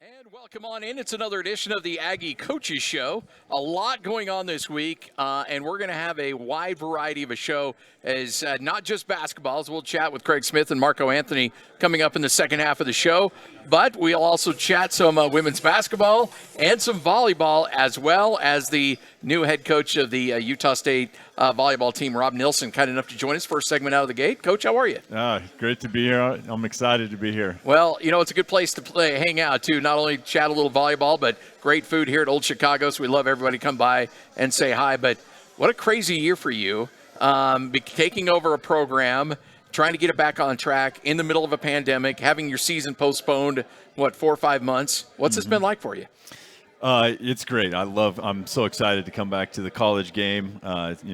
And welcome on in. It's another edition of the Aggie Coaches Show. A lot going on this week, and we're going to have a wide variety of a show as not just basketball, as we'll chat with Craig Smith and Marco Anthony coming up in the second half of the show, but we'll also chat some women's basketball and some volleyball, as well as the new head coach of the Utah State volleyball team, Rob Nielsen, kind enough to join us first segment out of the gate. Coach, how are you? Great to be here. I'm excited to be here. Well, you know, it's a good place to hang out, too. Not only chat a little volleyball, but great food here at Old Chicago, so we love everybody to come by and say hi. But what a crazy year for you, taking over a program, trying to get it back on track in the middle of a pandemic, having your season postponed, 4 or 5 months. What's this been like for you? It's great. I'm so excited to come back to the college game.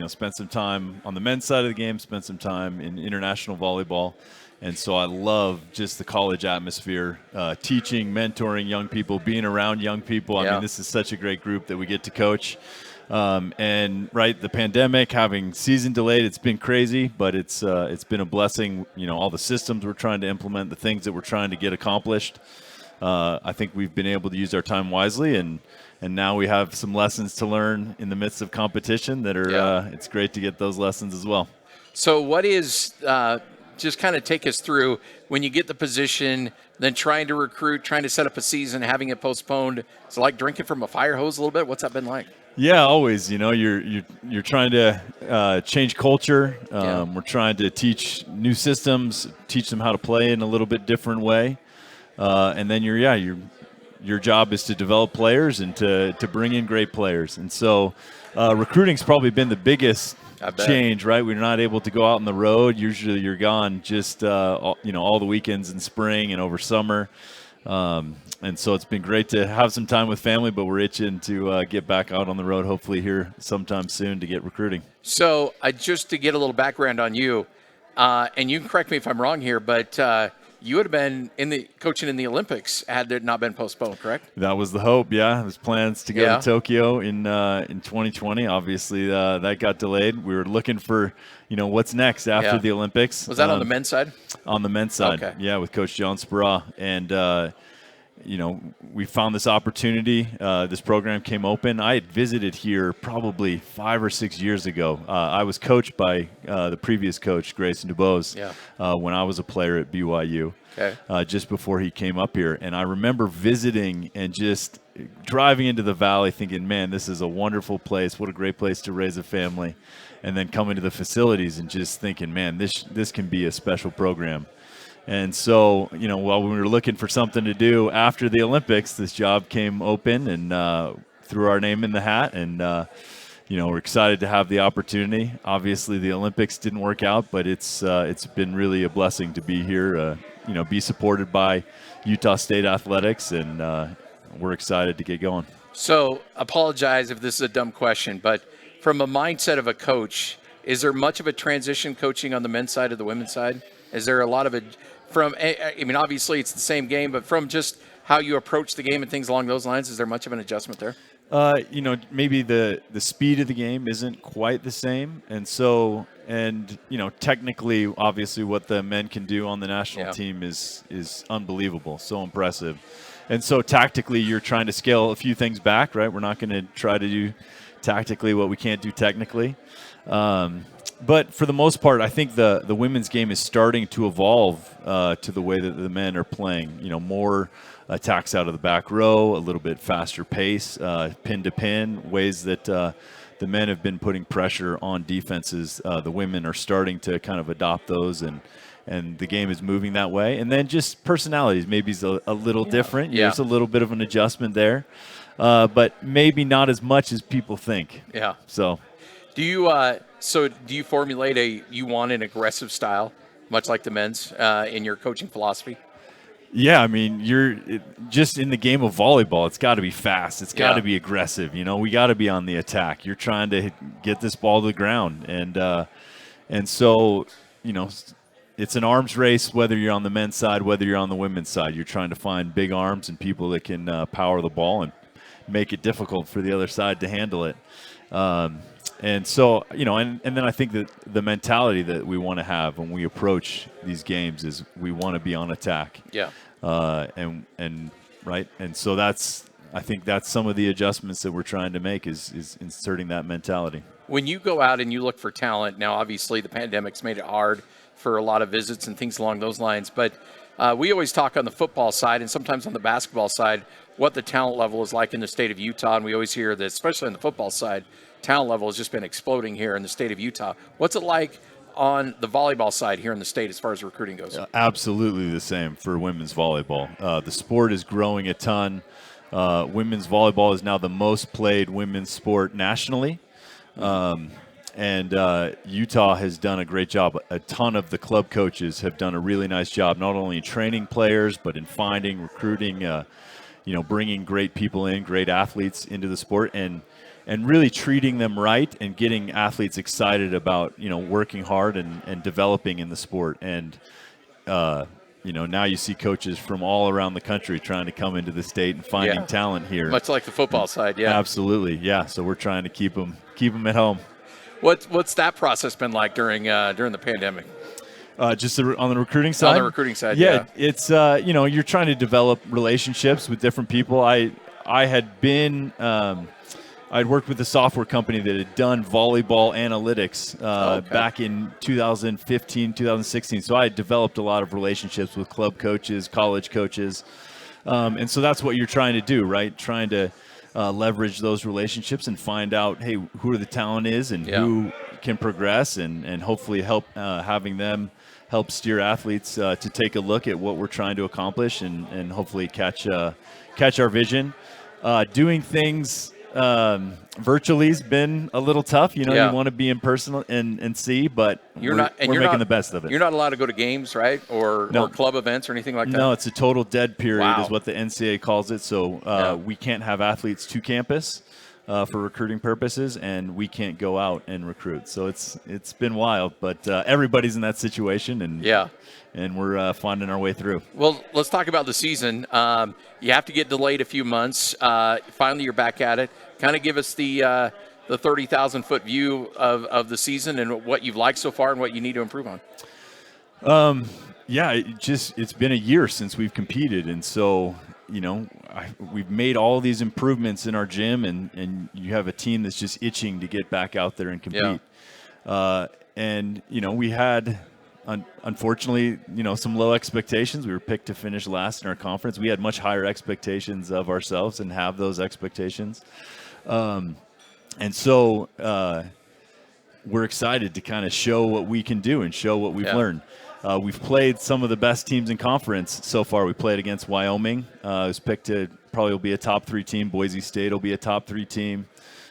Spent some time on the men's side of the game, spent some time in international volleyball. And so I love just the college atmosphere, teaching, mentoring young people, being around young people. I mean, this is such a great group that we get to coach. The pandemic, having season delayed, it's been crazy, but it's been a blessing. All the systems we're trying to implement, the things that we're trying to get accomplished. I think we've been able to use our time wisely, and now we have some lessons to learn in the midst of competition that are it's great to get those lessons as well. So what is just kind of take us through when you get the position, then trying to recruit, trying to set up a season, having it postponed. It's like drinking from a fire hose a little bit. What's that been like? Yeah, always. You're trying to change culture. We're trying to teach new systems, teach them how to play in a little bit different way. And then your job is to develop players and to bring in great players. And so recruiting's probably been the biggest change, right? We're not able to go out on the road. Usually you're gone just all the weekends in spring and over summer. And so it's been great to have some time with family, but we're itching to get back out on the road, hopefully here sometime soon to get recruiting. So just to get a little background on you, and you can correct me if I'm wrong here, but you would have been coaching in the Olympics had it not been postponed, correct? That was the hope, yeah. There's plans to go to Tokyo in 2020. Obviously, that got delayed. We were looking for, what's next after the Olympics. Was that on the men's side? On the men's side, okay. With Coach Jauwan Spera. And, we found this opportunity. This program came open. I had visited here probably 5 or 6 years ago. I was coached by the previous coach, Grayson DuBose, when I was a player at BYU, just before he came up here. And I remember visiting and just driving into the valley thinking, man, this is a wonderful place. What a great place to raise a family. And then coming to the facilities and just thinking, man, this can be a special program. And so, while we were looking for something to do after the Olympics, this job came open and threw our name in the hat. And, we're excited to have the opportunity. Obviously, the Olympics didn't work out, but it's been really a blessing to be here, be supported by Utah State Athletics, and we're excited to get going. So, apologize if this is a dumb question, but from a mindset of a coach, is there much of a transition coaching on the men's side or the women's side? Is there a lot of it? Obviously it's the same game, but from just how you approach the game and things along those lines, is there much of an adjustment there? Maybe the speed of the game isn't quite the same. And so, technically, obviously what the men can do on the national team is unbelievable, so impressive. And so tactically, you're trying to scale a few things back, right? We're not going to try to do tactically what we can't do technically. But for the most part, I think the women's game is starting to evolve to the way that the men are playing. More attacks out of the back row, a little bit faster pace, pin to pin, ways that the men have been putting pressure on defenses. The women are starting to kind of adopt those, and the game is moving that way. And then just personalities maybe is a little different. There's a little bit of an adjustment there, but maybe not as much as people think. Yeah. So do you formulate you want an aggressive style, much like the men's, in your coaching philosophy? Yeah, I mean, just in the game of volleyball, it's got to be fast. It's got to be aggressive. We got to be on the attack. You're trying to get this ball to the ground. And so, it's an arms race, whether you're on the men's side, whether you're on the women's side. You're trying to find big arms and people that can power the ball and make it difficult for the other side to handle it. And so, and then I think that the mentality that we want to have when we approach these games is we want to be on attack. Yeah. And right? And so I think that's some of the adjustments that we're trying to make is inserting that mentality. When you go out and you look for talent, now obviously the pandemic's made it hard for a lot of visits and things along those lines, but we always talk on the football side and sometimes on the basketball side what the talent level is like in the state of Utah, and we always hear that, especially on the football side, talent level has just been exploding here in the state of Utah. What's it like on the volleyball side here in the state as far as recruiting goes? Absolutely the same for women's volleyball. The sport is growing a ton. Women's volleyball is now the most played women's sport nationally. And Utah has done a great job. A ton of the club coaches have done a really nice job, not only in training players, but in finding, recruiting, bringing great people in, great athletes into the sport, and really treating them right and getting athletes excited about, working hard and developing in the sport. And, now you see coaches from all around the country trying to come into the state and finding talent here. Much like the football side, yeah. Absolutely, yeah. So we're trying to keep them at home. What's that process been like during the pandemic? Just on the recruiting side? On the recruiting side, yeah. It's, you're trying to develop relationships with different people. I had been I'd worked with a software company that had done volleyball analytics back in 2015, 2016. So I had developed a lot of relationships with club coaches, college coaches. And so that's what you're trying to do, right? Trying to leverage those relationships and find out, hey, who the talent is and who can progress, and hopefully help having them help steer athletes to take a look at what we're trying to accomplish and hopefully catch our vision. Doing things virtually has been a little tough. You want to be in person and see, but we're making the best of it. You're not allowed to go to games, right? Or club events or anything like that? No, it's a total dead period is what the NCAA calls it. So we can't have athletes to campus for recruiting purposes, and we can't go out and recruit. So it's been wild, but everybody's in that situation, and we're finding our way through. Well, let's talk about the season. You have to get delayed a few months. Finally, you're back at it. Kind of give us the 30,000-foot view of the season and what you've liked so far and what you need to improve on. It's been a year since we've competed, and so we've made all these improvements in our gym, and you have a team that's just itching to get back out there and compete. We had. Unfortunately, some low expectations. We were picked to finish last in our conference. We had much higher expectations of ourselves and have those expectations. And so we're excited to kind of show what we can do and show what we've learned. We've played some of the best teams in conference so far. We played against Wyoming. It was picked to probably will be a top 3 team. Boise State will be a top 3 team.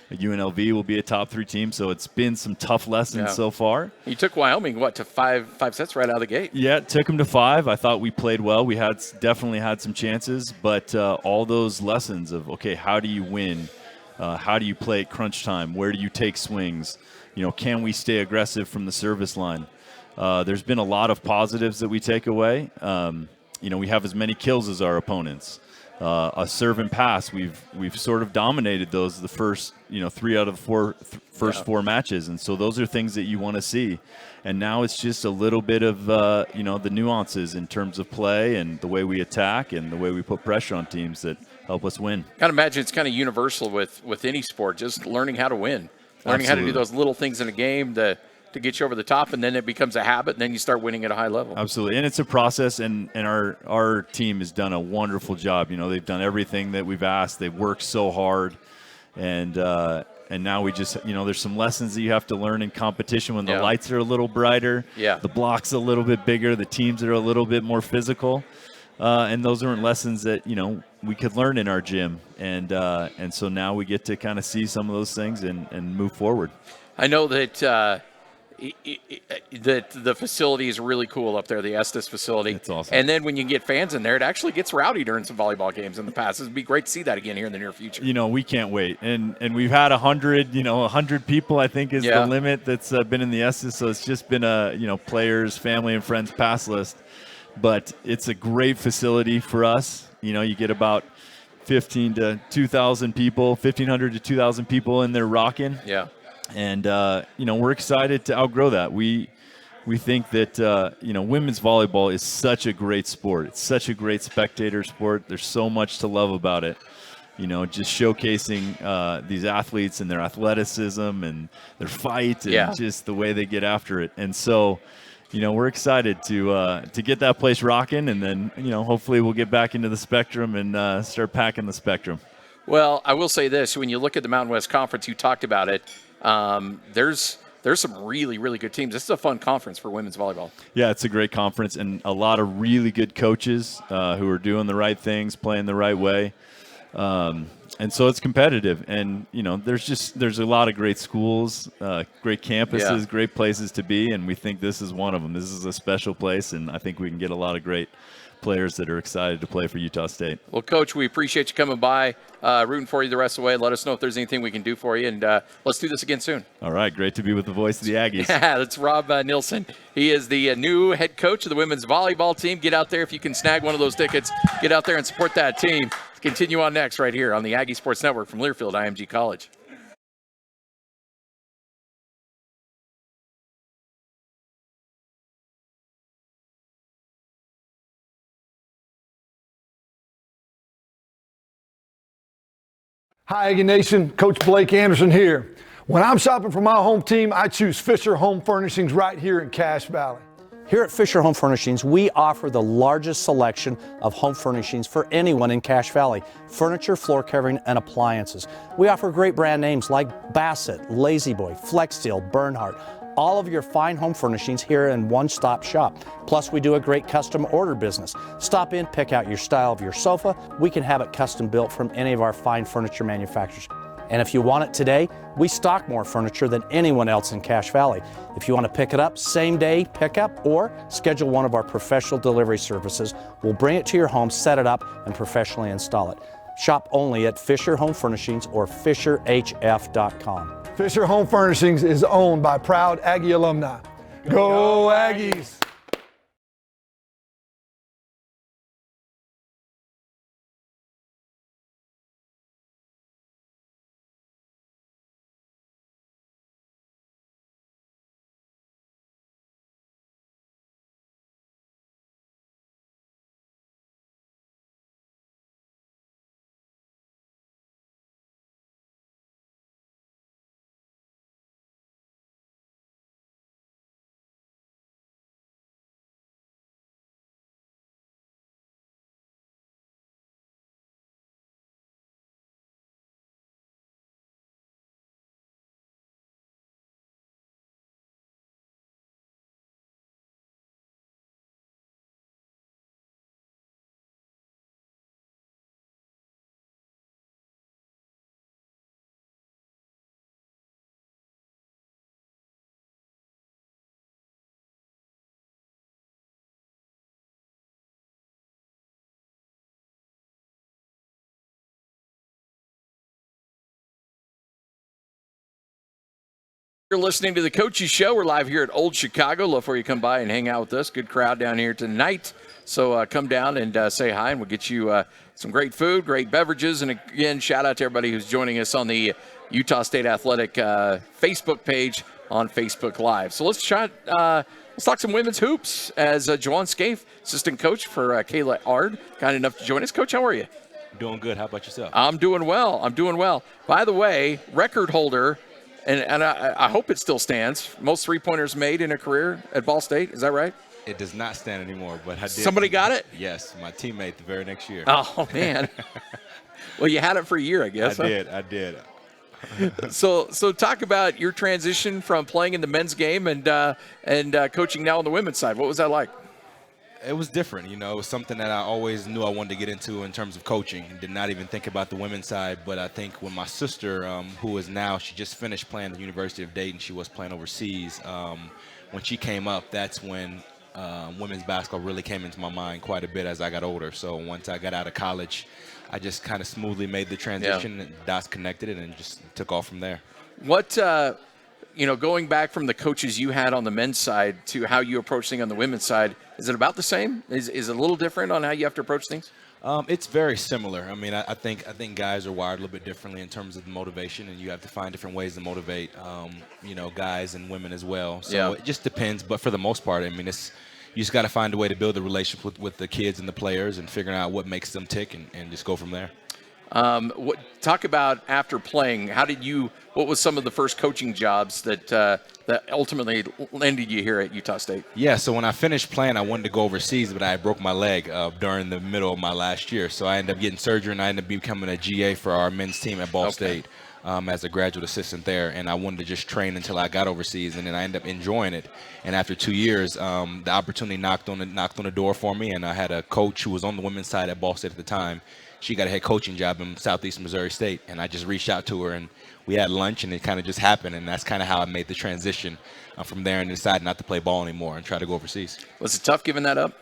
UNLV will be a top 3 team, so it's been some tough lessons so far. You took Wyoming, to 5 sets right out of the gate? Yeah, took them to 5. I thought we played well. We definitely had some chances, but all those lessons of, how do you win? How do you play at crunch time? Where do you take swings? Can we stay aggressive from the service line? There's been a lot of positives that we take away. We have as many kills as our opponents. A serve and pass, we've sort of dominated those the first 3 out of the first 4 matches, and so those are things that you want to see. And now it's just a little bit of the nuances in terms of play and the way we attack and the way we put pressure on teams that help us win. I imagine it's kind of universal with any sport, just learning how to win, learning how to do those little things in a game to get you over the top, and then it becomes a habit, and then you start winning at a high level. Absolutely, and it's a process, and our team has done a wonderful job. They've done everything that we've asked. They've worked so hard, and now we just, there's some lessons that you have to learn in competition when the lights are a little brighter, the block's a little bit bigger, the teams are a little bit more physical, and those aren't lessons that, we could learn in our gym, and so now we get to kind of see some of those things and move forward. I know that the facility is really cool up there, the Estes facility. It's awesome. And then when you get fans in there, it actually gets rowdy during some volleyball games in the past. It'd be great to see that again here in the near future. We can't wait. And we've had 100 people, I think, is the limit that's been in the Estes. So it's just been players, family, and friends pass list. But it's a great facility for us. You get about 1,500 to 2,000 people in there rocking. Yeah. And, we're excited to outgrow that. We we think that women's volleyball is such a great sport. It's such a great spectator sport. There's so much to love about it. Just showcasing these athletes and their athleticism and their fight and just the way they get after it. And so, we're excited to get that place rocking, and then, hopefully we'll get back into the Spectrum and start packing the Spectrum. Well, I will say this. When you look at the Mountain West Conference, you talked about it, there's some really, really good teams. This is a fun conference for women's volleyball. Yeah, it's a great conference, and a lot of really good coaches who are doing the right things, playing the right way. And so it's competitive, and there's a lot of great schools, great campuses, great places to be, and we think this is one of them. This is a special place, and I think we can get a lot of great players that are excited to play for Utah State. Well, Coach, we appreciate you coming by, rooting for you the rest of the way. Let us know if there's anything we can do for you, and let's do this again soon. All right, great to be with the voice of the Aggies. Yeah, that's Rob Nielsen. He is the new head coach of the women's volleyball team. Get out there if you can snag one of those tickets. Get out there and support that team. Continue on next right here on the Aggie Sports Network from Learfield IMG College. Hi, Aggie Nation. Coach Blake Anderson here. When I'm shopping for my home team, I choose Fisher Home Furnishings right here in Cache Valley. Here at Fisher Home Furnishings, we offer the largest selection of home furnishings for anyone in Cache Valley: furniture, floor covering, and appliances. We offer great brand names like Bassett, La-Z-Boy, Flexsteel, Bernhardt. All of your fine home furnishings here in one-stop shop. Plus, we do a great custom order business. Stop in, pick out your style of your sofa. We can have it custom built from any of our fine furniture manufacturers. And if you want it today, we stock more furniture than anyone else in Cache Valley. If you want to pick it up, same day pickup, or schedule one of our professional delivery services, we'll bring it to your home, set it up, and professionally install it. Shop only at Fisher Home Furnishings or FisherHF.com. Fisher Home Furnishings is owned by proud Aggie alumni. Go Aggies! You're listening to the Coaches Show. We're live here at Old Chicago. Love for you to come by and hang out with us. Good crowd down here tonight. So come down and say hi, and we'll get you some great food, great beverages. And again, shout out to everybody who's joining us on the Utah State Athletic Facebook page on Facebook Live. So let's talk some women's hoops as Jauwan Scaiff, assistant coach for Kayla Ard, kind enough to join us. Coach, how are you? Doing good. How about yourself? I'm doing well. By the way, record holder. And I hope it still stands. Most three-pointers made in a career at Ball State. Is that right? It does not stand anymore, but I did. Somebody got it? Yes, my teammate the very next year. Oh, man. Well, you had it for a year, I guess. I did. So talk about your transition from playing in the men's game and coaching now on the women's side. What was that like? It was different. It was something that I always knew I wanted to get into in terms of coaching. Did not even think about the women's side, but I think when my sister, who is now, she just finished playing at the University of Dayton. She was playing overseas. When she came up, that's when women's basketball really came into my mind quite a bit as I got older. So once I got out of college, I just kind of smoothly made the transition, and dots connected it, and just took off from there. going back from the coaches you had on the men's side to how you approach things on the women's side, is it about the same? Is it a little different on how you have to approach things? It's very similar. I mean, I think guys are wired a little bit differently in terms of the motivation, and you have to find different ways to motivate, guys and women as well. So it just depends. But for the most part, I mean, you just got to find a way to build a relationship with the kids and the players, and figuring out what makes them tick, and just go from there. Talk about after playing. What was some of the first coaching jobs that ultimately landed you here at Utah State? Yeah, so when I finished playing, I wanted to go overseas, but I broke my leg during the middle of my last year. So I ended up getting surgery, and I ended up becoming a GA for our men's team at Ball State as a graduate assistant there. And I wanted to just train until I got overseas, and then I ended up enjoying it. And after 2 years, the opportunity knocked on the door for me, and I had a coach who was on the women's side at Ball State at the time. She got a head coaching job in Southeast Missouri State, and I just reached out to her, and we had lunch, and it kind of just happened, and that's kind of how I made the transition from there, and decided not to play ball anymore and try to go overseas. Was it tough giving that up?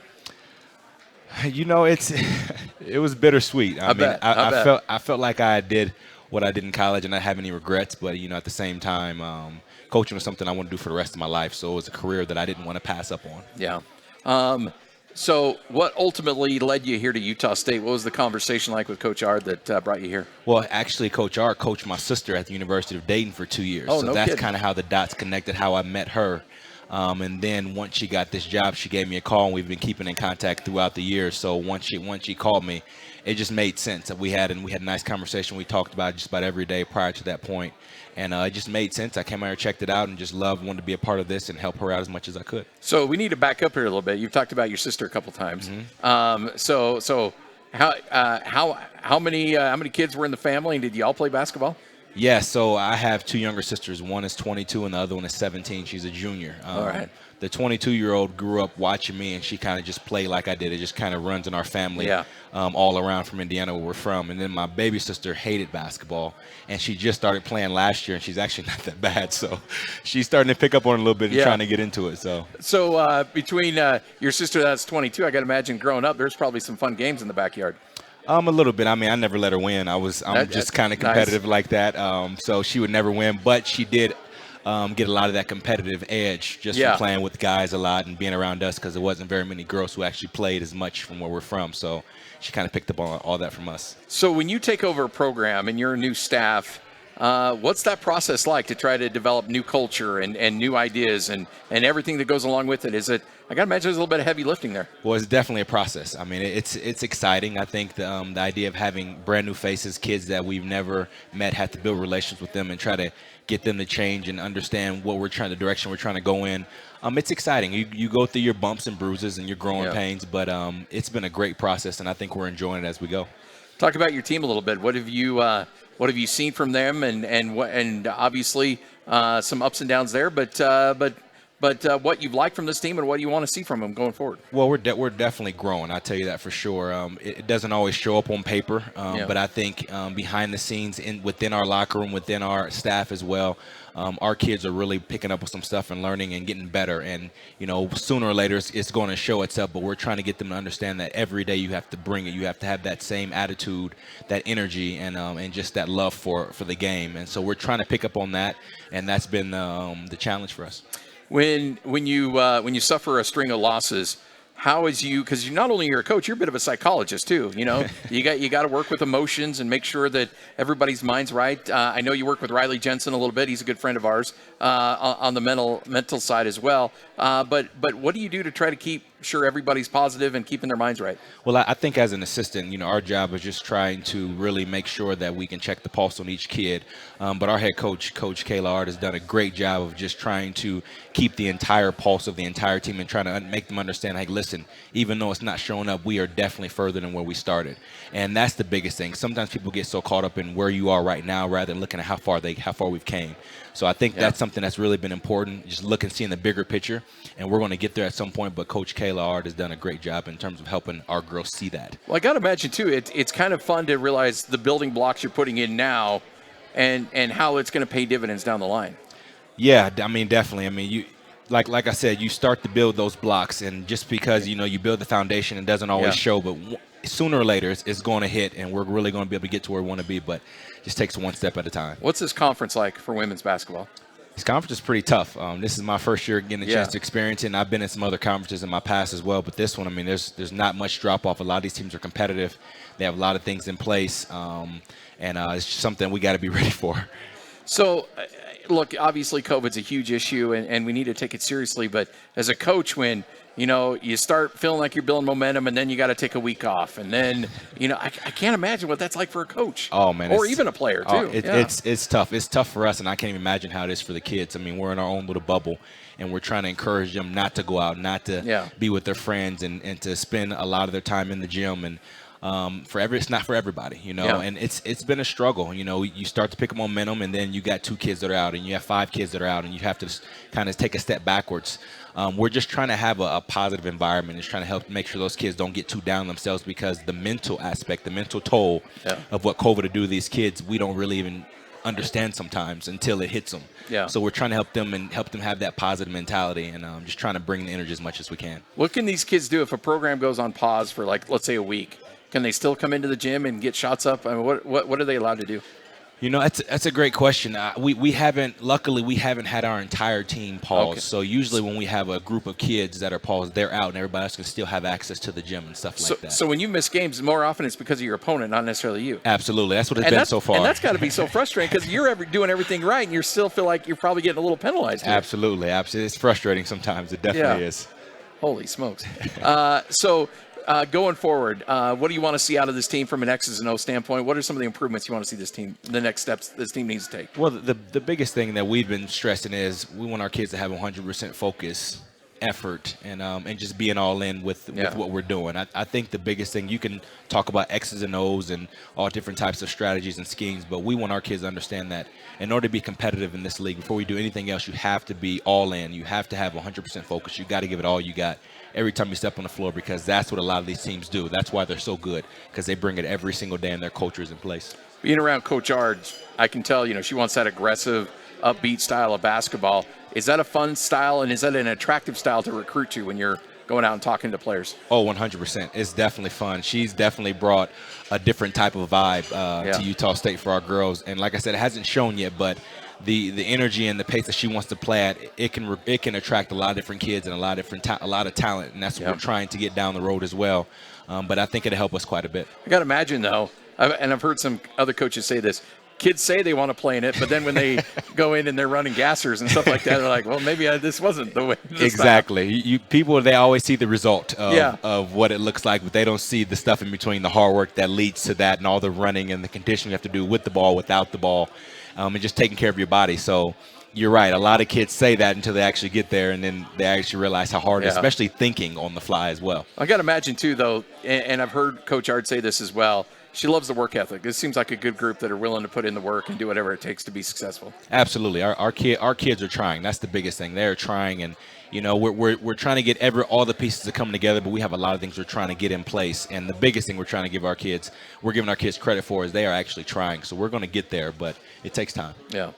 It was bittersweet. I felt like I did what I did in college, and I didn't have any regrets, but at the same time, coaching was something I want to do for the rest of my life, so it was a career that I didn't want to pass up on. Yeah. So what ultimately led you here to Utah State? What was the conversation like with Coach Hart that brought you here? Well, actually, Coach Hart coached my sister at the University of Dayton for 2 years. Oh, so no that's kidding. kind of how the dots connected, how I met her. And then once she got this job, she gave me a call, and we've been keeping in contact throughout the years. So once she called me, it just made sense. We had a nice conversation. We talked about just about every day prior to that point. And it just made sense. I came out here, checked it out, and just wanted to be a part of this and help her out as much as I could. So we need to back up here a little bit. You've talked about your sister a couple times. Mm-hmm. So how many kids were in the family, and did you all play basketball? Yeah, so I have two younger sisters. One is 22 and the other one is 17. She's a junior. All right. The 22-year-old grew up watching me, and she kind of just played like I did. It just kind of runs in our family all around from Indiana, where we're from. And then my baby sister hated basketball, and she just started playing last year, and she's actually not that bad. So she's starting to pick up on it a little bit and trying to get into it. So between your sister that's 22, I got to imagine growing up, there's probably some fun games in the backyard. A little bit. I mean, I never let her win. I'm just kind of competitive like that. So she would never win, but she did get a lot of that competitive edge just from playing with guys a lot and being around us, because there wasn't very many girls who actually played as much from where we're from. So she kind of picked up on all that from us. So when you take over a program and you're a new staff, what's that process like to try to develop new culture and new ideas and everything that goes along with it? I got to imagine there's a little bit of heavy lifting there. Well, it's definitely a process. I mean, it's exciting. I think the idea of having brand new faces, kids that we've never met, have to build relationships with them and try to get them to change and understand the direction we're trying to go in. It's exciting. You go through your bumps and bruises and your growing pains, but it's been a great process, and I think we're enjoying it as we go. Talk about your team a little bit. What have you seen from them, and obviously some ups and downs there, but what you've liked from this team and what you want to see from them going forward? Well, we're definitely growing. I'll tell you that for sure. It doesn't always show up on paper, but I think behind the scenes, within our locker room, within our staff as well, our kids are really picking up with some stuff and learning and getting better. And sooner or later, it's going to show itself. But we're trying to get them to understand that every day you have to bring it. You have to have that same attitude, that energy, and just that love for the game. And so we're trying to pick up on that, and that's been the challenge for us. When you suffer a string of losses, how is because not only you're a coach, you're a bit of a psychologist too. You got to work with emotions and make sure that everybody's mind's right. I know you work with Riley Jensen a little bit. He's a good friend of ours on the mental side as well. But what do you do to try to keep sure everybody's positive and keeping their minds right? Well, I think as an assistant, our job is just trying to really make sure that we can check the pulse on each kid. But our head coach, Coach Hart, has done a great job of just trying to keep the entire pulse of the entire team and trying to make them understand, like, listen, even though it's not showing up, we are definitely further than where we started. And that's the biggest thing. Sometimes people get so caught up in where you are right now rather than looking at how far we've came. So I think that's something that's really been important, just seeing the bigger picture. And we're going to get there at some point, but Coach Hart has done a great job in terms of helping our girls see that. Well, I got to imagine, too, it's kind of fun to realize the building blocks you're putting in now and how it's going to pay dividends down the line. Yeah, I mean, definitely. I mean, you like I said, you start to build those blocks, and just because, you build the foundation, it doesn't always show, but sooner or later it's going to hit, and we're really going to be able to get to where we want to be, but it just takes one step at a time. What's this conference like for women's basketball? This conference is pretty tough. This is my first year getting a chance to experience it, and I've been in some other conferences in my past as well. But this one, I mean, there's not much drop-off. A lot of these teams are competitive. They have a lot of things in place, and it's just something we got to be ready for. So, look, obviously COVID's a huge issue, and we need to take it seriously. But as a coach, when you start feeling like you're building momentum, and then you got to take a week off, and then I can't imagine what that's like for a coach. Oh man, or even a player too. It's tough. It's tough for us, and I can't even imagine how it is for the kids. I mean, we're in our own little bubble, and we're trying to encourage them not to go out, not to be with their friends, and to spend a lot of their time in the gym. And it's not for everybody, and it's been a struggle. You start to pick up momentum, and then you got 2 kids that are out, and you have 5 kids that are out, and you have to kind of take a step backwards. We're just trying to have a positive environment. It's trying to help make sure those kids don't get too down on themselves, because the mental aspect, the mental toll of what COVID will do to these kids, we don't really even understand sometimes until it hits them. Yeah. So we're trying to help them have that positive mentality, and just trying to bring the energy as much as we can. What can these kids do if a program goes on pause for, like, let's say a week? Can they still come into the gym and get shots up? I mean, what are they allowed to do? That's a great question. We haven't had our entire team pause. Okay. So usually when we have a group of kids that are paused, they're out, and everybody else can still have access to the gym and stuff like that. So when you miss games, more often it's because of your opponent, not necessarily you. Absolutely. That's what it's been so far. And that's got to be so frustrating, because you're doing everything right, and you still feel like you're probably getting a little penalized here. Absolutely. It's frustrating sometimes. It definitely is. Holy smokes. Going forward, what do you want to see out of this team from an X's and O standpoint? What are some of the improvements you want to see the next steps this team needs to take? Well, the biggest thing that we've been stressing is we want our kids to have 100% focus, effort, and just being all in with what we're doing. I think the biggest thing, you can talk about X's and O's and all different types of strategies and schemes, but we want our kids to understand that in order to be competitive in this league, before we do anything else, you have to be all in. You have to have 100% focus. You got to give it all you got every time you step on the floor, because that's what a lot of these teams do. That's why they're so good, because they bring it every single day and their culture is in place. Being around Coach Hart, I can tell, she wants that aggressive, upbeat style of basketball. Is that a fun style, and is that an attractive style to recruit to when you're going out and talking to players? Oh, 100%. It's definitely fun. She's definitely brought a different type of vibe to Utah State for our girls. And like I said, it hasn't shown yet, but the energy and the pace that she wants to play at, it can attract a lot of different kids and a lot of talent, and that's what we're trying to get down the road as well. But I think it'll help us quite a bit. I got to imagine, though, and I've heard some other coaches say this, kids say they want to play in it, but then when they go in and they're running gassers and stuff like that, they're like, well, maybe this wasn't the way. Exactly. People, they always see the result of what it looks like, but they don't see the stuff in between, the hard work that leads to that, and all the running and the conditioning you have to do with the ball, without the ball, and just taking care of your body. So you're right. A lot of kids say that until they actually get there, and then they actually realize how hard it is, especially thinking on the fly as well. I got to imagine, too, though, and I've heard Coach Hart say this as well, she loves the work ethic. It seems like a good group that are willing to put in the work and do whatever it takes to be successful. Absolutely. Our kids are trying. That's the biggest thing. They're trying, and we're trying to get all the pieces to come together, but we have a lot of things we're trying to get in place. And the biggest thing we're trying to give our kids, we're giving our kids credit for, is they are actually trying. So we're going to get there, but it takes time. Yeah.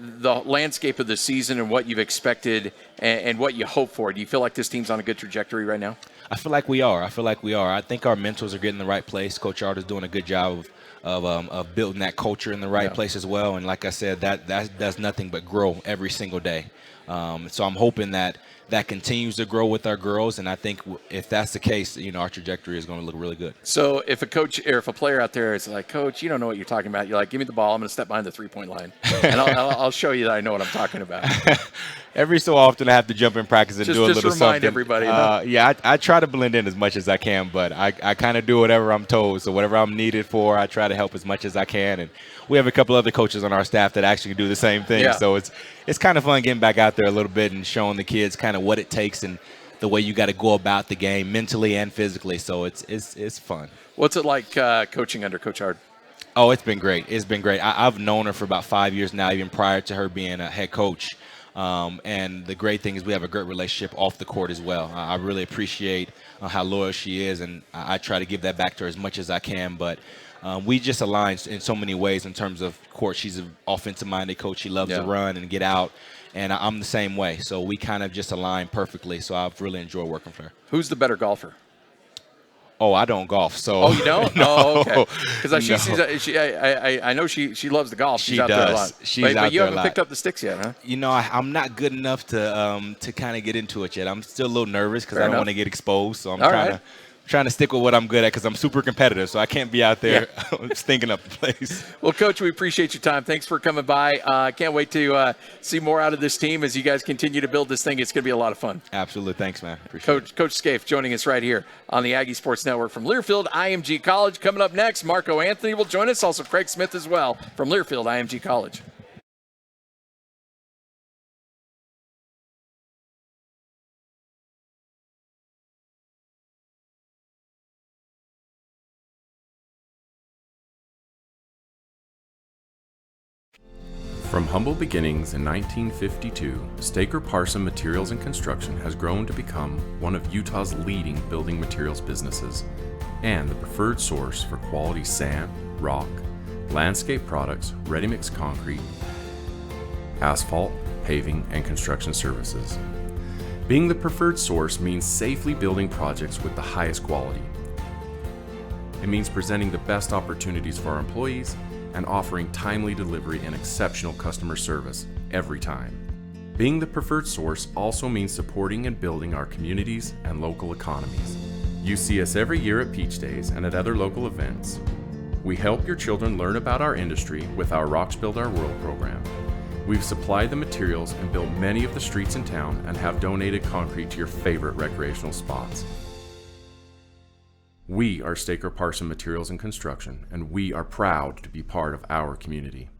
The landscape of the season and what you've expected and what you hope for, do you feel like this team's on a good trajectory right now? I feel like we are. I think our mentors are getting in the right place. Coach Hart is doing a good job of building that culture in the right place as well. And like I said, that does nothing but grow every single day. So I'm hoping that continues to grow with our girls, and I think if that's the case, our trajectory is going to look really good. So if a coach or if a player out there is like, Coach, you don't know what you're talking about, you're like, give me the ball, I'm going to step behind the three-point line, and I'll show you that I know what I'm talking about. Every so often I have to jump in practice and do a little something. Just remind everybody. I try to blend in as much as I can, but I kind of do whatever I'm told. So whatever I'm needed for, I try to help as much as I can. And we have a couple other coaches on our staff that actually do the same thing. Yeah. So it's kind of fun getting back out there a little bit and showing the kids kind of what it takes and the way you got to go about the game mentally and physically. So it's fun. What's it like coaching under Coach Hart? Oh, it's been great. It's been great. I've known her for about 5 years now, even prior to her being a head coach. And the great thing is we have a great relationship off the court as well. I really appreciate how loyal she is, and I try to give that back to her as much as I can. But we just align in so many ways in terms of court. She's an offensive-minded coach. She loves to run and get out, and I'm the same way. So we kind of just align perfectly. So I've really enjoyed working for her. Who's the better golfer? Oh, I don't golf, so. Oh, you don't? No, Oh, okay. Because no. I know she loves the golf. She's She out there a does. lot. She's but out you there a haven't lot. picked up the sticks yet, huh? You know, I'm not good enough to kind of get into it yet. I'm still a little nervous because Fair I don't enough. want to get exposed. So I'm All trying to stick with what I'm good at because I'm super competitive. So I can't be out there stinking up the place. Well, Coach, we appreciate your time. Thanks for coming by. Can't wait to see more out of this team as you guys continue to build this thing. It's going to be a lot of fun. Absolutely. Thanks, man. Appreciate it. Coach Scaiff joining us right here on the Aggie Sports Network from Learfield IMG College. Coming up next, Marco Anthony will join us. Also, Craig Smith as well from Learfield IMG College. From humble beginnings in 1952, Staker Parson Materials and Construction has grown to become one of Utah's leading building materials businesses and the preferred source for quality sand, rock, landscape products, ready-mix concrete, asphalt, paving, and construction services. Being the preferred source means safely building projects with the highest quality. It means presenting the best opportunities for our employees and offering timely delivery and exceptional customer service every time. Being the preferred source also means supporting and building our communities and local economies. You see us every year at Peach Days and at other local events. We help your children learn about our industry with our Rocks Build Our World program. We've supplied the materials and built many of the streets in town and have donated concrete to your favorite recreational spots. We are Staker Parson Materials and Construction, and we are proud to be part of our community.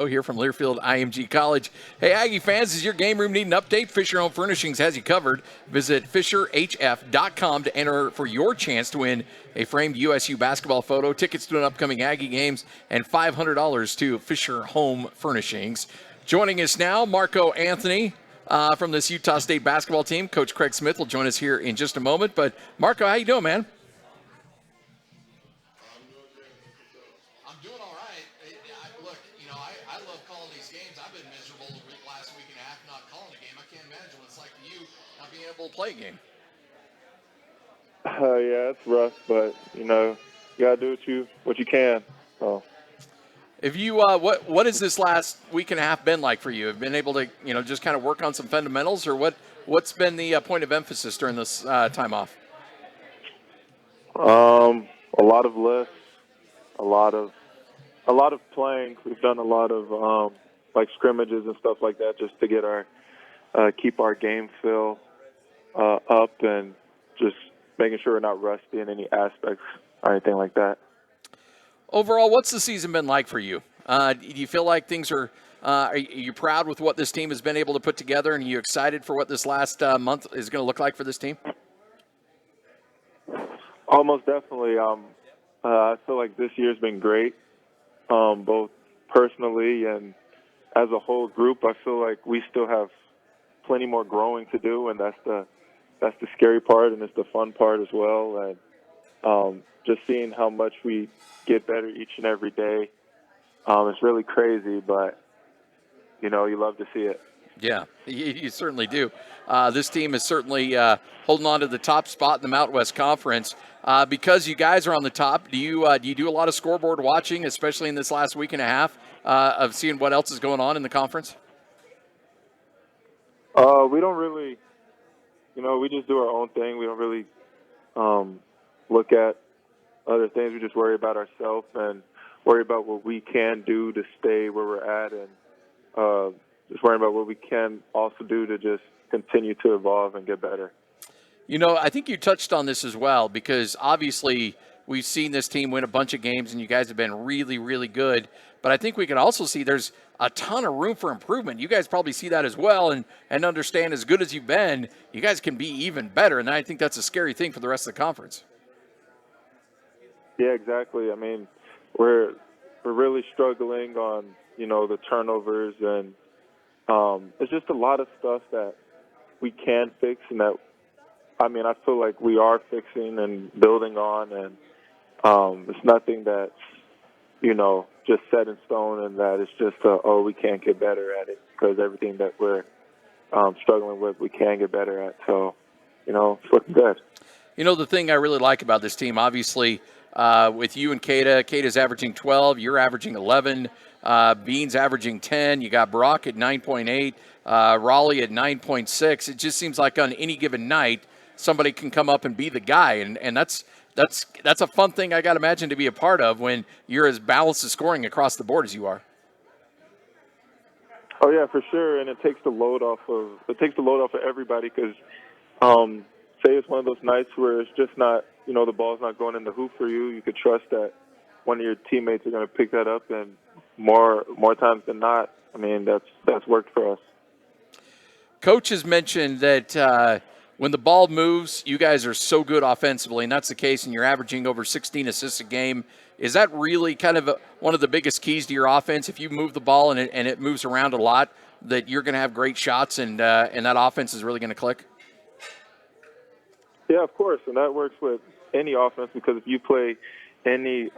Here from Learfield IMG College. Hey, Aggie fans, does your game room need an update? Fisher Home Furnishings has you covered. Visit FisherHF.com to enter for your chance to win a framed USU basketball photo, tickets to an upcoming Aggie games, and $500 to Fisher Home Furnishings. Joining us now, Marco Anthony from this Utah State basketball team. Coach Craig Smith will join us here in just a moment. But, Marco, how you doing, man? Play a game. Yeah, it's rough, but you gotta do what you can. So, if you what has this last week and a half been like for you? Have you been able to just kind of work on some fundamentals, or what's been the point of emphasis during this time off? A lot of lists, a lot of playing. We've done a lot of like scrimmages and stuff like that, just to get keep our game feel up and just making sure we're not rusty in any aspects or anything like that. Overall, what's the season been like for you? Do you feel like things are you proud with what this team has been able to put together, and are you excited for what this last month is going to look like for this team? Almost definitely. I feel like this year's been great, both personally and as a whole group. I feel like we still have plenty more growing to do, and that's the scary part, and it's the fun part as well. And just seeing how much we get better each and every day, it's really crazy, but you love to see it. Yeah, you certainly do. This team is certainly holding on to the top spot in the Mountain West Conference. Because you guys are on the top, do you do a lot of scoreboard watching, especially in this last week and a half, of seeing what else is going on in the conference? We don't really, we just do our own thing. We don't really look at other things. We just worry about ourselves and worry about what we can do to stay where we're at, and just worrying about what we can also do to just continue to evolve and get better. I think you touched on this as well, because obviously we've seen this team win a bunch of games, and you guys have been really, really good. But I think we can also see there's a ton of room for improvement. You guys probably see that as well, and understand as good as you've been, you guys can be even better. And I think that's a scary thing for the rest of the conference. Yeah, exactly. I mean, we're really struggling on, the turnovers, and it's just a lot of stuff that we can fix, and that, I feel like we are fixing and building on, and it's nothing that's, just set in stone, and that it's just, we can't get better at it, because everything that we're struggling with, we can get better at. So, it's looking good. The thing I really like about this team, obviously, with you and Kata's averaging 12, you're averaging 11, Bean's averaging 10, you got Brock at 9.8, Raleigh at 9.6. It just seems like on any given night, somebody can come up and be the guy, and that's a fun thing I got to imagine to be a part of when you're as balanced as scoring across the board as you are. Oh yeah, for sure, and it takes the load off of everybody, because say it's one of those nights where it's just not, the ball's not going in the hoop for you. You could trust that one of your teammates are going to pick that up, and more times than not, that's worked for us. Coach has mentioned that when the ball moves, you guys are so good offensively, and that's the case, and you're averaging over 16 assists a game. Is that really kind of one of the biggest keys to your offense? If you move the ball and it moves around a lot, that you're going to have great shots, and that offense is really going to click? Yeah, of course, and that works with any offense, because if you play any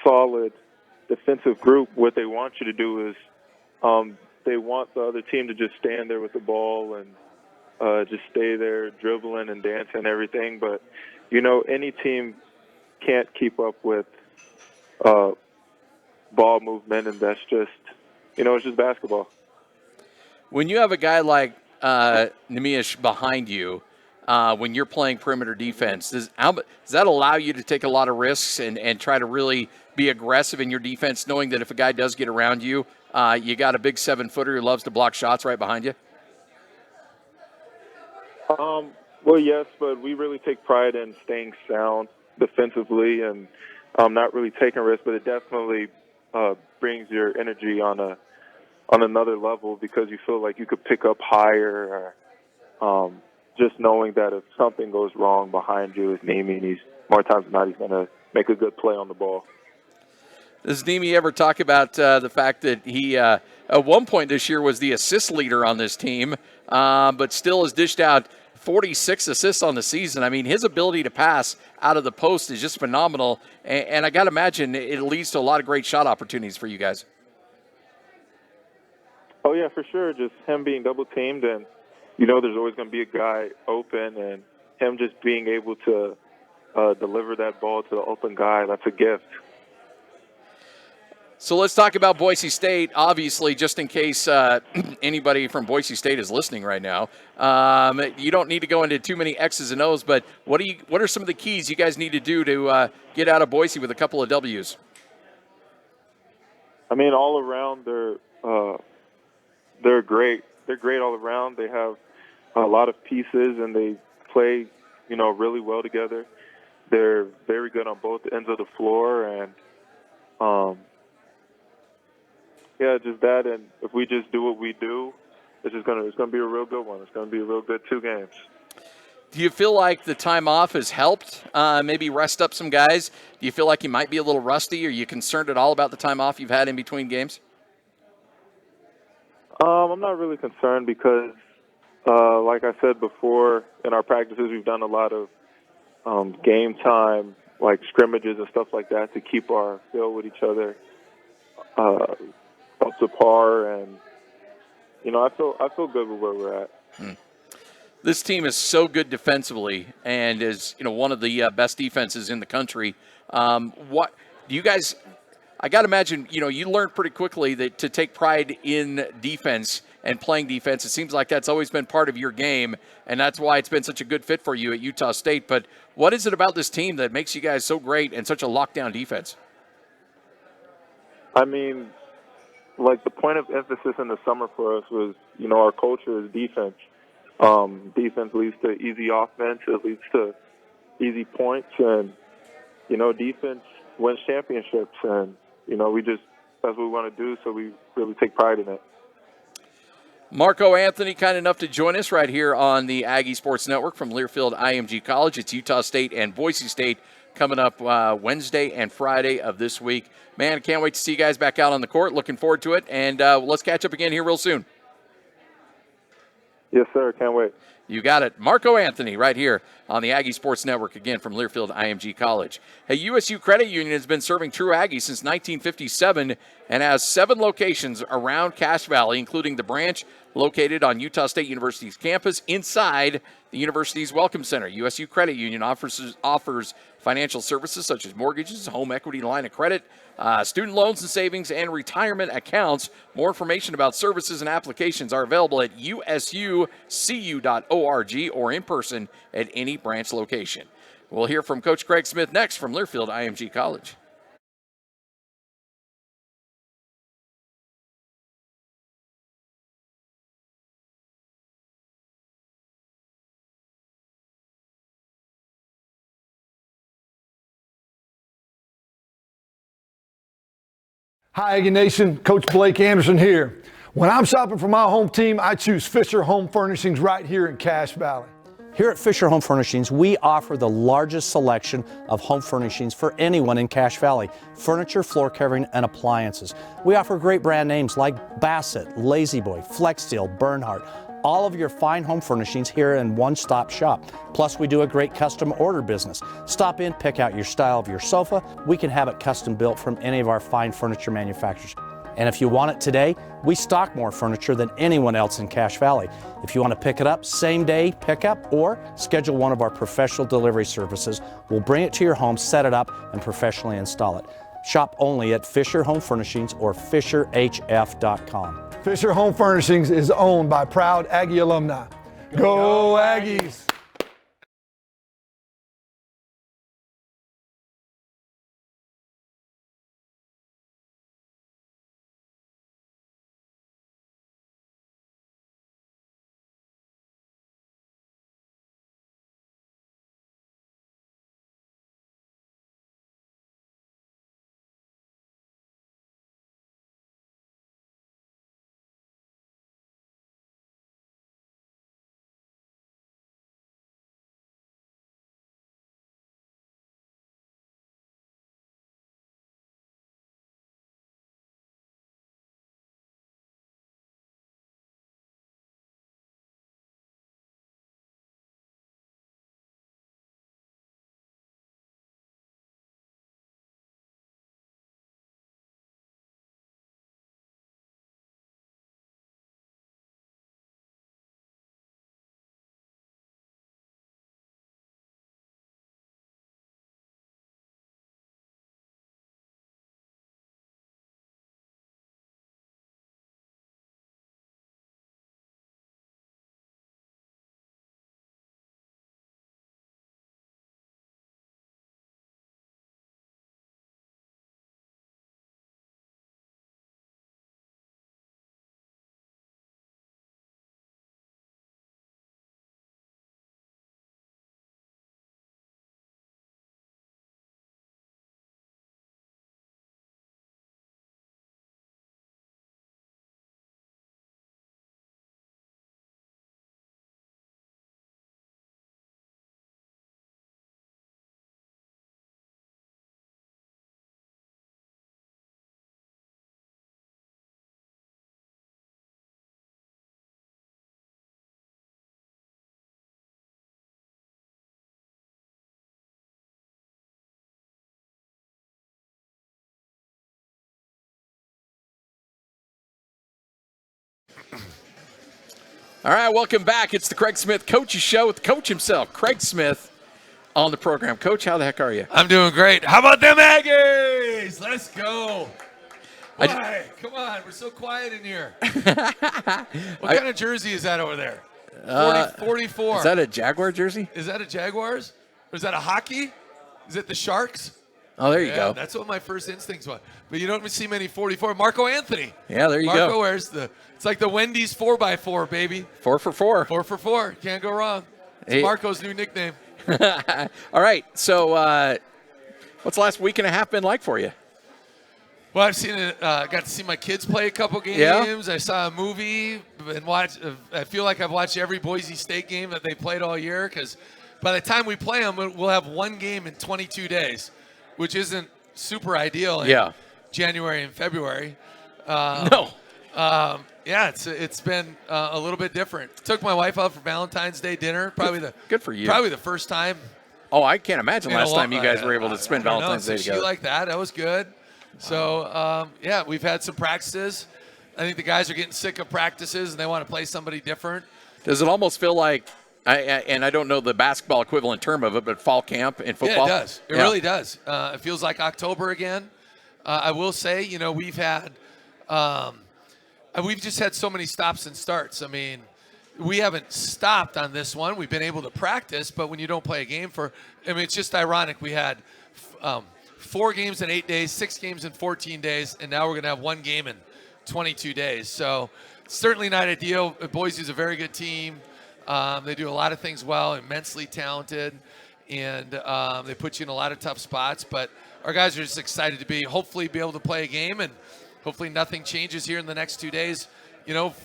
solid defensive group, what they want you to do is they want the other team to just stand there with the ball and just stay there dribbling and dancing and everything. But, any team can't keep up with ball movement, and that's just, it's just basketball. When you have a guy like Nemish behind you, when you're playing perimeter defense, does that allow you to take a lot of risks and try to really be aggressive in your defense, knowing that if a guy does get around you, you got a big 7-footer who loves to block shots right behind you? Well, yes, but we really take pride in staying sound defensively and not really taking risks, but it definitely brings your energy on another level, because you feel like you could pick up higher, or just knowing that if something goes wrong behind you is Nemi, and more times than not, he's going to make a good play on the ball. Does Nemi ever talk about the fact that he, at one point this year, was the assist leader on this team, but still has dished out 46 assists on the season? His ability to pass out of the post is just phenomenal, and I got to imagine it leads to a lot of great shot opportunities for you guys. Oh, yeah, for sure. Just him being double-teamed, and, there's always going to be a guy open, and him just being able to deliver that ball to the open guy, that's a gift. So let's talk about Boise State. Obviously, just in case anybody from Boise State is listening right now, you don't need to go into too many X's and O's, but what are some of the keys you guys need to do to get out of Boise with a couple of W's? All around, they're great. They're great all around. They have a lot of pieces, and they play, really well together. They're very good on both ends of the floor, and just that. And if we just do what we do, it's gonna be a real good one. It's gonna be a real good 2 games. Do you feel like the time off has helped maybe rest up some guys? Do you feel like you might be a little rusty? Are you concerned at all about the time off you've had in between games? I'm not really concerned because, like I said before, in our practices we've done a lot of game time, like scrimmages and stuff like that, to keep our feel with each other up to par, and I feel good with where we're at. This team is so good defensively and is one of the best defenses in the country. What do you guys? I got to imagine you learned pretty quickly that to take pride in defense and playing defense. It seems like that's always been part of your game, and that's why it's been such a good fit for you at Utah State. But what is it about this team that makes you guys so great and such a lockdown defense? I mean, like, the point of emphasis in the summer for us was, our culture is defense. Defense leads to easy offense. It leads to easy points, and defense wins championships. And that's what we want to do. So we really take pride in it. Marco Anthony, kind enough to join us right here on the Aggie Sports Network from Learfield IMG College. It's Utah State and Boise State coming up Wednesday and Friday of this week. Man, I can't wait to see you guys back out on the court. Looking forward to it. And let's catch up again here real soon. Yes, sir. Can't wait. You got it. Marco Anthony right here on the Aggie Sports Network, again from Learfield IMG College. Hey, USU Credit Union has been serving true Aggie since 1957 and has 7 locations around Cache Valley, including the branch located on Utah State University's campus inside the university's Welcome Center. USU Credit Union offers financial services such as mortgages, home equity line of credit, student loans and savings, and retirement accounts. More information about services and applications are available at usucu.org or in person at any branch location. We'll hear from Coach Craig Smith next from Learfield IMG College. Hi, Aggie Nation. Coach Blake Anderson here. When I'm shopping for my home team, I choose Fisher Home Furnishings right here in Cache Valley. Here at Fisher Home Furnishings, we offer the largest selection of home furnishings for anyone in Cache Valley. Furniture, floor covering, and appliances. We offer great brand names like Bassett, Lazy Boy, Flex Steel, Bernhardt. All of your fine home furnishings here in one-stop shop. Plus, we do a great custom order business. Stop in, pick out your style of your sofa. We can have it custom built from any of our fine furniture manufacturers. And if you want it today, we stock more furniture than anyone else in Cache Valley. If you want to pick it up, same day pickup, or schedule one of our professional delivery services, we'll bring it to your home, set it up, and professionally install it. Shop only at Fisher Home Furnishings or FisherHF.com. Fisher Home Furnishings is owned by proud Aggie alumni. Go Aggies! All right, welcome back. It's the Craig Smith Coaches Show with the coach himself, Craig Smith, on the program. Coach, how the heck are you? I'm doing great. How about them Aggies? Let's go. Why? Come on, we're so quiet in here. What kind of jersey is that over there? 44. Is that a Jaguar jersey? Is that a Jaguars? Or is that a hockey? Is it the Sharks? Oh, there you go. That's what my first instincts was. But you don't see many 44. Marco Anthony. Yeah, there you go. Marco wears it's like the Wendy's 4x4, baby. 4 for 4. 4 for 4. Can't go wrong. It's Hey. Marco's new nickname. All right, so what's the last week and a half been like for you? Well, I've seen it. Got to see my kids play a couple games. Yeah. I saw a movie and I feel like I've watched every Boise State game that they played all year because by the time we play them, we'll have one game in 22 days, which isn't super ideal in January and February. No. Yeah, it's been a little bit different. Took my wife out for Valentine's Day dinner. Good for you. Probably the first time. Oh, I can't imagine last time you guys were able to spend I don't know. Valentine's Day So together. She liked that. That was good. So, yeah, we've had some practices. I think the guys are getting sick of practices, and they want to play somebody different. Does it almost feel like, and I don't know the basketball equivalent term of it, but fall camp in football? Yeah, it does. It really does. It feels like October again. I will say, we've just had so many stops and starts. I mean, we haven't stopped on this one. We've been able to practice, but when you don't play a game it's just ironic. We had 4 games in 8 days, 6 games in 14 days, and now we're going to have 1 game in 22 days. So it's certainly not ideal. Boise's a very good team. They do a lot of things well, immensely talented, and they put you in a lot of tough spots. But our guys are just excited to hopefully be able to play a game, and hopefully nothing changes here in the next 2 days,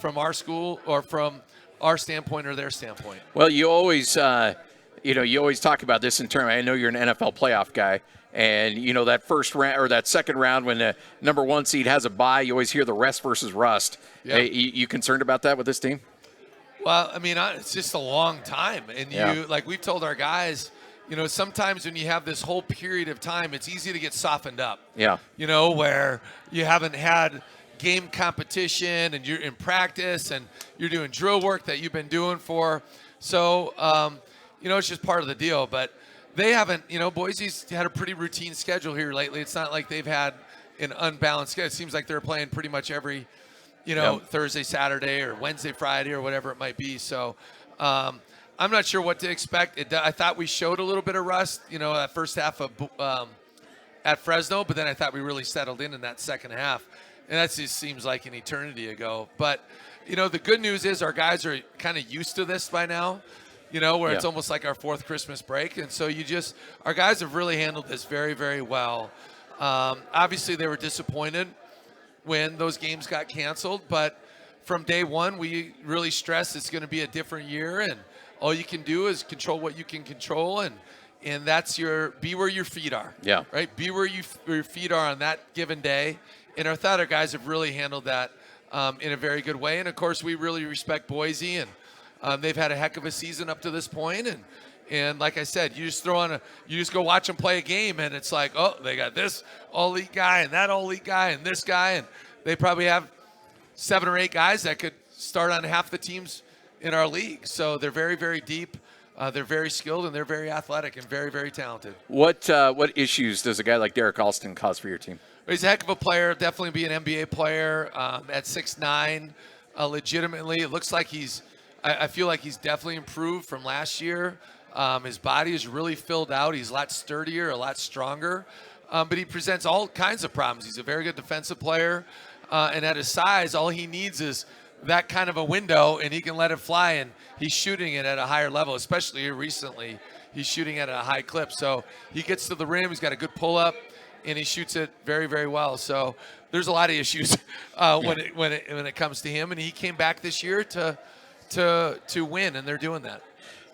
from our school or from our standpoint or their standpoint. Well, you always talk about this in terms. I know you're an NFL playoff guy, and that first round or that second round when the number 1 seed has a bye, you always hear the rest versus rust. Yeah. Hey, you concerned about that with this team? Well, I mean, it's just a long time, and like we've told our guys, sometimes when you have this whole period of time, it's easy to get softened up. Yeah. Where you haven't had game competition and you're in practice and you're doing drill work that you've been doing for. So, it's just part of the deal. But they haven't, Boise's had a pretty routine schedule here lately. It's not like they've had an unbalanced schedule. It seems like they're playing pretty much every, Thursday, Saturday, or Wednesday, Friday, or whatever it might be. So, I'm not sure what to expect. I thought we showed a little bit of rust, that first half of at Fresno, but then I thought we really settled in that second half. And that just seems like an eternity ago. But, the good news is our guys are kind of used to this by now, where it's almost like our 4th Christmas break. And so our guys have really handled this very, very well. Obviously, they were disappointed when those games got canceled. But from day one, we really stressed it's going to be a different year. And all you can do is control what you can control. And that's be where your feet are. Yeah. Right? Be where your feet are on that given day. And our thought our guys have really handled that in a very good way. And, of course, we really respect Boise. And they've had a heck of a season up to this point. And like I said, you just go watch them play a game. And it's like, oh, they got this all-elite guy and that all-elite guy and this guy. And they probably have 7 or 8 guys that could start on half the teams in our league. So they're very, very deep. They're very skilled, and they're very athletic and very, very talented. What issues does a guy like Derek Alston cause for your team? He's a heck of a player, definitely be an NBA player at 6'9", legitimately. It looks like I feel like he's definitely improved from last year. His body is really filled out. He's a lot sturdier, a lot stronger. But he presents all kinds of problems. He's a very good defensive player. And at his size, all he needs is that kind of a window, and he can let it fly. And he's shooting it at a higher level, especially here recently. He's shooting at a high clip. So he gets to the rim. He's got a good pull-up. And he shoots it very, very well. So there's a lot of issues when it comes to him. And he came back this year to win, and they're doing that.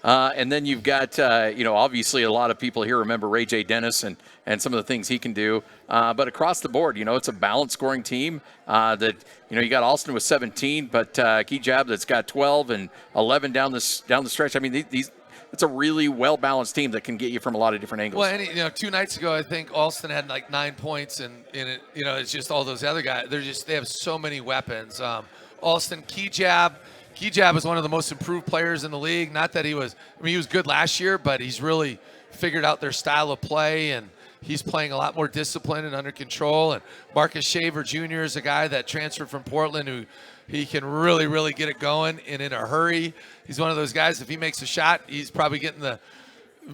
And then you've got, obviously a lot of people here remember Ray J. Dennis and some of the things he can do. But across the board, it's a balanced scoring team that, you got Alston with 17, but Kejab that's got 12 and 11 down the stretch. I mean, it's a really well-balanced team that can get you from a lot of different angles. Well, and 2 nights ago, I think Alston had like 9 points, and it's just all those other guys. They have so many weapons. Alston, Kejab, Kijab is one of the most improved players in the league. Not that he was good last year, but he's really figured out their style of play, and he's playing a lot more disciplined and under control. And Marcus Shaver Jr. is a guy that transferred from Portland who he can really, really get it going and in a hurry. He's one of those guys, if he makes a shot, he's probably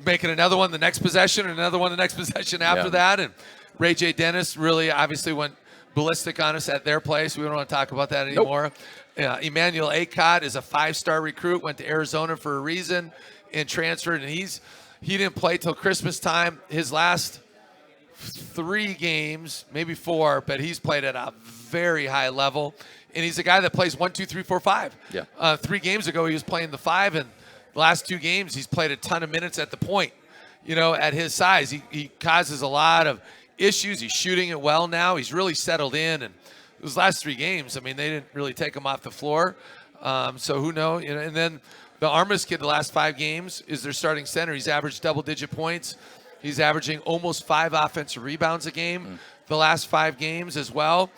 making another one the next possession and another one the next possession after that. And Ray J. Dennis really obviously went ballistic on us at their place. We don't want to talk about that anymore. Emmanuel Acott is a 5-star recruit, went to Arizona for a reason and transferred, and he didn't play till Christmas time. His last 3 games, maybe 4, but he's played at a very high level. And he's a guy that plays 1, 2, 3, 4, 5. Yeah. 3 games ago, he was playing the 5, and the last 2 games, he's played a ton of minutes at the point. At his size, he causes a lot of issues. He's shooting it well now. He's really settled in, and those last 3 games, they didn't really take him off the floor. So who knows? And then the Armas kid, the last 5 games, is their starting center. He's averaged double-digit points. He's averaging almost 5 offensive rebounds a game the last 5 games as well.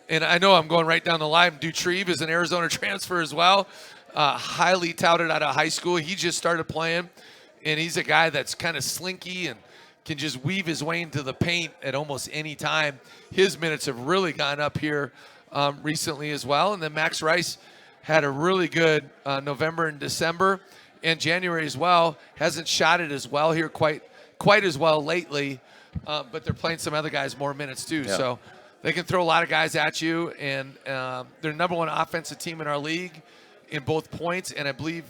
And I know I'm going right down the line. Dutrieve is an Arizona transfer as well, highly touted out of high school. He just started playing, and he's a guy that's kind of slinky and can just weave his way into the paint at almost any time. His minutes have really gone up here recently as well. And then Max Rice had a really good November and December and January as well. Hasn't shot it as well here quite as well lately, but they're playing some other guys more minutes too. Yeah. So they can throw a lot of guys at you, and they're number 1 offensive team in our league in both points and I believe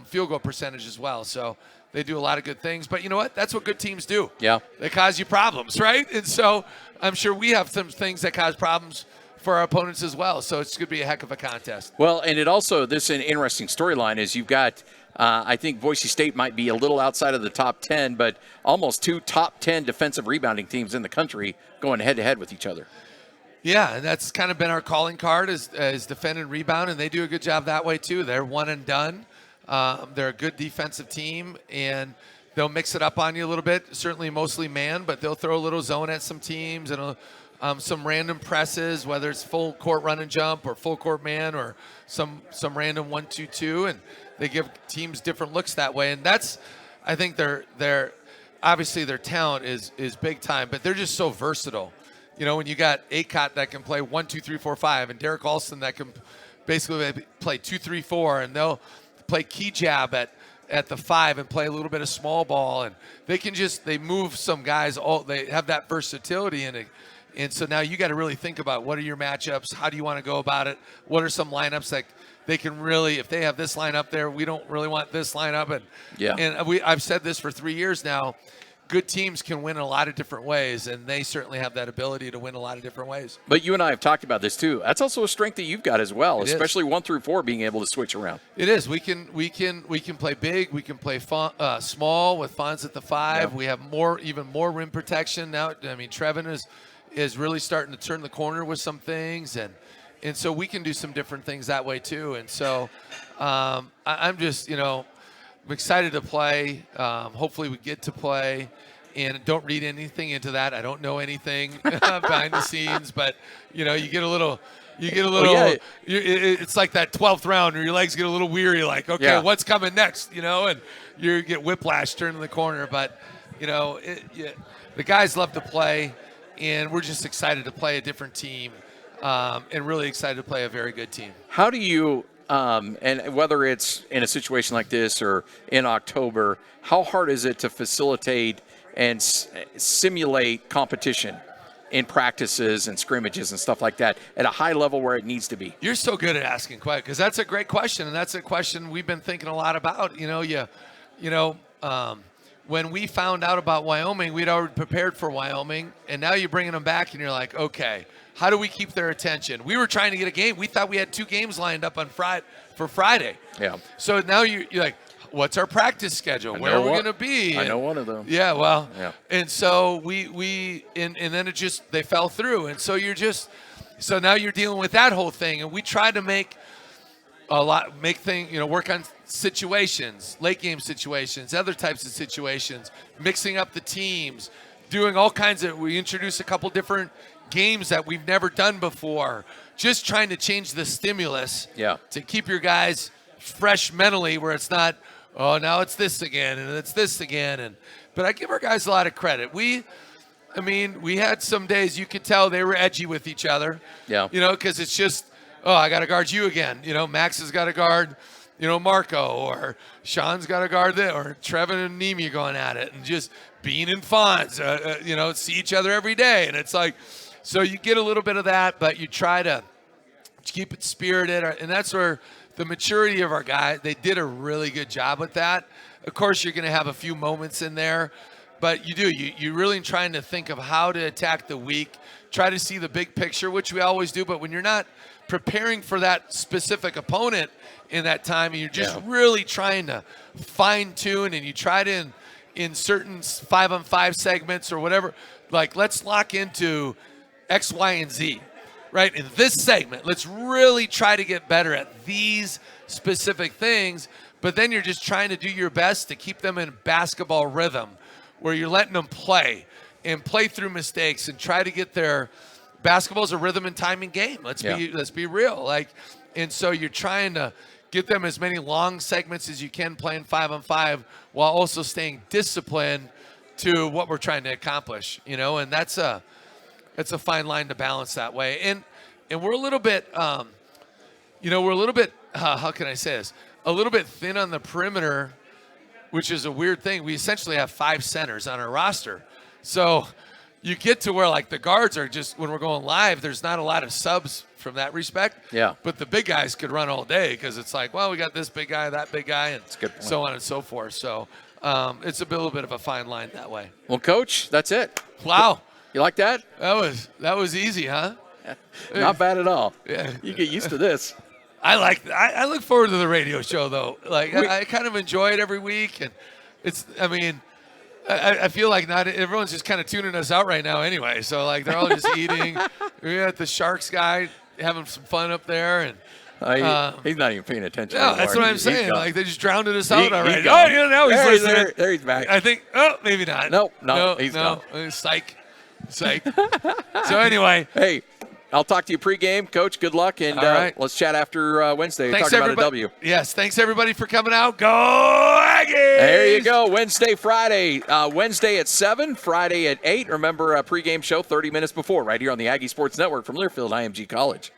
field goal percentage as well. So they do a lot of good things. But you know what? That's what good teams do. Yeah. They cause you problems, right? And so I'm sure we have some things that cause problems for our opponents as well. So it's going to be a heck of a contest. Well, and this is an interesting storyline is you've got I think Boise State might be a little outside of the top 10, but almost 2 top 10 defensive rebounding teams in the country going head-to-head with each other. Yeah, and that's kind of been our calling card is defend and rebound, and they do a good job that way too. They're one and done. They're a good defensive team, and they'll mix it up on you a little bit, certainly mostly man, but they'll throw a little zone at some teams and some random presses, whether it's full court run and jump or full court man or some random 1-2-2, and they give teams different looks that way. And that's, I think they're obviously their talent is big time, but they're just so versatile. When you got Acott that can play 1, 2, 3, 4, 5, and Derek Alston that can basically play 2, 3, 4, and they'll play key jab at the 5 and play a little bit of small ball, and they move some guys. They have that versatility in it. And so now you got to really think about what are your matchups, how do you want to go about it, what are some lineups that they can really, if they have this lineup there, we don't really want this lineup. And I've said this for 3 years now, good teams can win in a lot of different ways, and they certainly have that ability to win a lot of different ways. But you and I have talked about this too. That's also a strength that you've got as well, especially 1 through 4 being able to switch around. It is. We can play big. We can play small with Fonz at the 5. Yeah. We have even more rim protection now. Trevin is really starting to turn the corner with some things, and so we can do some different things that way too. And so I'm just I'm excited to play. Hopefully we get to play, and don't read anything into that. I don't know anything behind the scenes, but you get a little. It's like that 12th round where your legs get a little weary. Like, okay, what's coming next? And you get whiplash turning the corner. But the guys love to play, and we're just excited to play a different team, and really excited to play a very good team. How do you? And whether it's in a situation like this or in October, how hard is it to facilitate and simulate competition in practices and scrimmages and stuff like that at a high level where it needs to be? You're so good at asking questions, because that's a great question, and that's a question we've been thinking a lot about. When we found out about Wyoming, we'd already prepared for Wyoming, and now you're bringing them back, and you're like, okay, how do we keep their attention? We were trying to get a game. We thought we had 2 games lined up on Friday. Yeah. So now you're like, what's our practice schedule? Where are we going to be? I know one of them. Yeah, well, and so we and then they fell through. And so so now you're dealing with that whole thing. And we tried to work on situations, late game situations, other types of situations, mixing up the teams, doing all kinds of, we introduced a couple different games that we've never done before, just trying to change the stimulus to keep your guys fresh mentally where it's not, oh, now it's this again and it's this again. But I give our guys a lot of credit. We had some days you could tell they were edgy with each other. Yeah. Because it's just, oh, I got to guard you again. Max has got to guard, Marco, or Sean's got to guard this, or Trevin and Nemi going at it, and just Bean and Fonz, see each other every day. And it's like, so you get a little bit of that, but you try to keep it spirited. And that's where the maturity of our guys, they did a really good job with that. Of course, you're going to have a few moments in there, but you're really trying to think of how to attack the week, try to see the big picture, which we always do. But when you're not preparing for that specific opponent in that time, and you're just really trying to fine tune, and you try to in certain 5-on-5 segments or whatever, like let's lock into X, Y, and Z, right? In this segment, let's really try to get better at these specific things. But then you're just trying to do your best to keep them in basketball rhythm, where you're letting them play and play through mistakes and try to get their basketball's a rhythm and timing game. Let's be real. And so you're trying to get them as many long segments as you can playing 5-on-5 while also staying disciplined to what we're trying to accomplish, and that's a fine line to balance that way. And we're a little bit, how can I say this? A little bit thin on the perimeter, which is a weird thing. We essentially have 5 centers on our roster. So you get to where the guards are just, when we're going live, there's not a lot of subs from that respect. Yeah. But the big guys could run all day because it's like, well, we got this big guy, that big guy, and so on and so forth. So it's a little bit of a fine line that way. Well, Coach, that's it. Wow. You like that? That was easy, huh? Not bad at all. Yeah. You get used to this. I look forward to the radio show, though. I kind of enjoy it every week, and I feel like not everyone's just kind of tuning us out right now anyway. So they're all just eating. We got the Sharks guy having some fun up there, and he's not even paying attention. No, that's what I'm saying. They just drowned us out already. Now he's listening. There he's back. I think. Maybe not. No, he's no. Psych. So anyway, hey. I'll talk to you pregame, Coach. Good luck, and let's chat after Wednesday. Thanks, talk about everybody. a W. Yes, thanks everybody for coming out. Go Aggies! There you go. Wednesday, Friday. Wednesday at 7, Friday at 8. Remember, pregame show 30 minutes before, right here on the Aggie Sports Network from Learfield IMG College.